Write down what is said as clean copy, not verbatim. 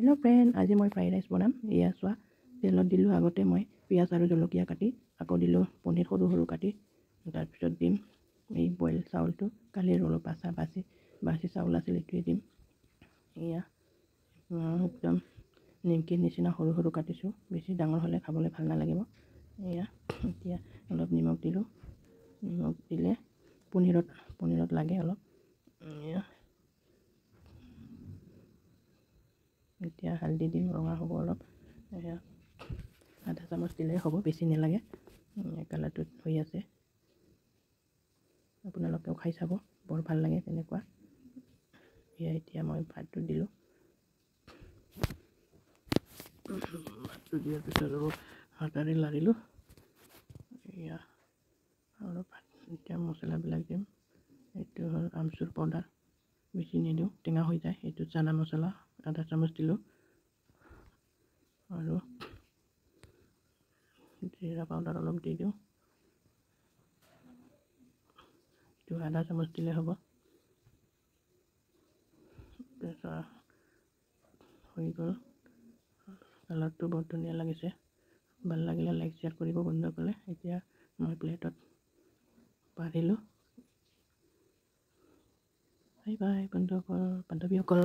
Hello' friend, আজি মই fried rice বনাম। এয়া চোৱা, তেলত দিলোঁ আগতে মই পিঁয়াজ আৰু জলকীয়া কাটি, আকৌ দিলোঁ পনীৰ সৰু সৰু কাটি, তাৰপিছত দিম এই বইল চাউলটো, কালিৰ অলপ বাচি চাউল আছিল এইটোৱে দিম। এয়া একদম নিমকিৰ নিচিনা সৰু সৰু কাটিছোঁ, বেছি ডাঙৰ হ'লে খাবলৈ ভাল নালাগিব। এয়া এতিয়া অলপ নিমখ দিলোঁ, নিমখ দিলে পনীৰত লাগে অলপ। এয়া এতিয়া হালধি দিম, ৰঙা হ'ব অলপ। এয়া আধা চামুচ দিলেই হ'ব, বেছি নালাগে। কালাৰটোত হৈ আছে, আপোনালোকেও খাই চাব, বৰ ভাল লাগে তেনেকুৱা। এয়া এতিয়া মই ভাতটো দিলোঁ, ভাতটো দিয়াৰ পিছত আৰু হাতাৰে লাৰিলোঁ। এয়া অলপ এতিয়া মছলাবিলাক দিম। এইটো হ'ল আমচুৰ পাউডাৰ, বেছি নিদিওঁ, টেঙা হৈ যায়। এইটো চানা মছলা আধা চামুচ দিলোঁ, আৰু জিৰা পাউডাৰ অলপ দি দিওঁ, এইটো আধা চামুচ দিলে হ'ব। হৈ গ'ল, কালাৰটো বহুত ধুনীয়া লাগিছে। ভাল লাগিলে লাইক শ্বেয়াৰ কৰিব বন্ধুসকলে। এতিয়া মই প্লেটত পাৰিলোঁ। বাই বাই বন্ধুসকল, বান্ধৱীসকল।